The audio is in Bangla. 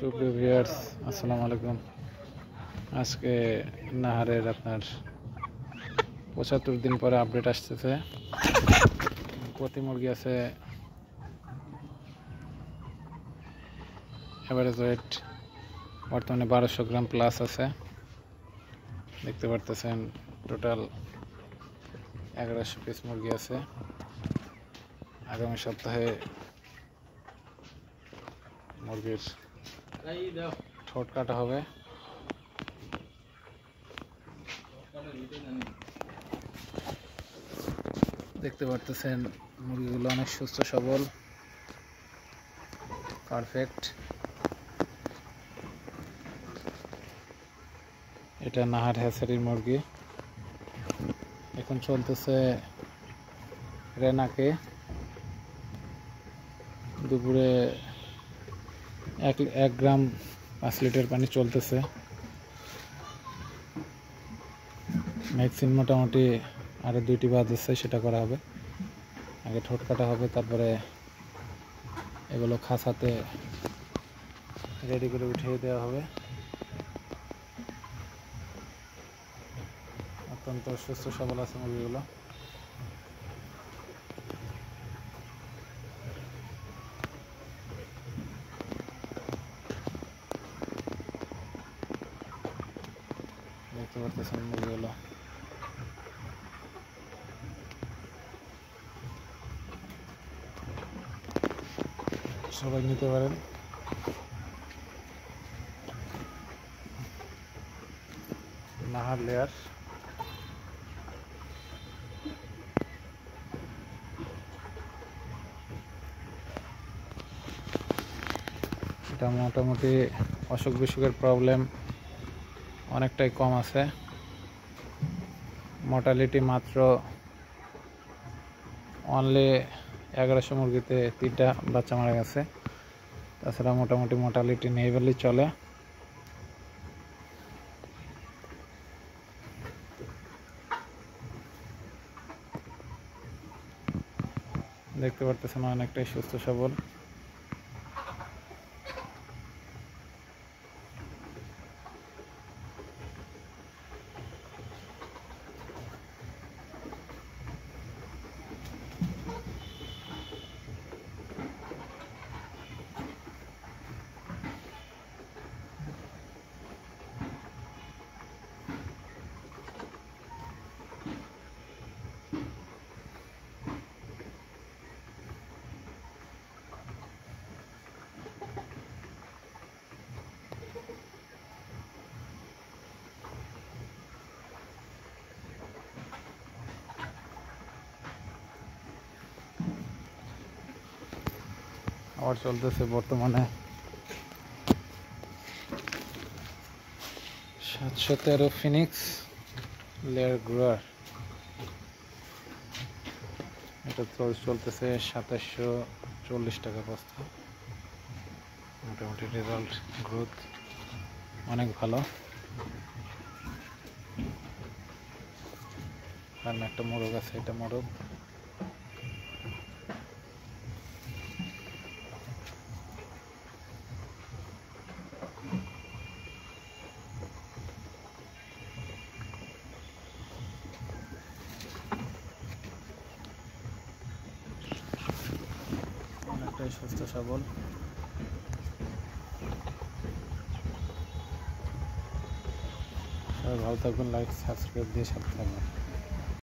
সুপ্রিয় ভিউয়ার্স, আসসালামু আলাইকুম। আজকে নাহারের আপনার ৭৫ দিন পরে আপডেট আসতেছে। প্রতি মুরগি আছে এভারেজ ওয়েট বর্তমানে ১২০০ গ্রাম প্লাস আছে। দেখতে পারতেছেন টোটাল ১১০০ পিস মুরগি আছে। আগামী সপ্তাহে মুরগির ঠোঁট কাটা হবে। দেখতে পারতেছেন মুরগিগুলো অনেক সুস্থ সবল, পারফেক্ট। এটা নাহার হ্যাচারির মুরগি। এখন চলতেছে রেনাকে। দুপুরে ১ গ্রাম ৫ লিটার পানি চলতেছে। ভ্যাকসিন মোটামুটি আরও ২টি বাদ আছে, সেটা করা হবে। আগে ঠোঁট কাটা হবে, তারপরে এগুলো খাঁচাতে রেডি করে উঠিয়ে দেওয়া হবে। অত্যন্ত সুস্থ সবল আছে মুরগিগুলো। দেখতে পারতেছেন মুরগিগুলো সবাই নিতে পারেন। নাহার লেয়ার। এটা মোটামুটি অসুখ বিসুখের প্রবলেম অনেকটাই কম আছে। মর্টালিটি মাত্র অনলি ১১০০ মুরগিতে ৩টা বাচ্চা মারা গেছে। তাছাড়া মোটামুটি মর্টালিটি নেই বলেই চলে। দেখতে পারতেছেন অনেকটাই সুস্থ সবল। আবার চলতেছে বর্তমানে ৭১৩ ফিনিক্স লেয়ার গ্রোয়ার। এটা চলতেছে ২৭৪০ টাকা বস্তা। মোটামুটি রেজাল্ট, গ্রোথ অনেক ভালো। কারণ একটা মোরগ আছে, এটা মোরগ। অনেকটাই সুস্থ সবল। সবাই ভালো থাকবেন, লাইক সাবস্ক্রাইব দিয়ে সাথে থাকবেন।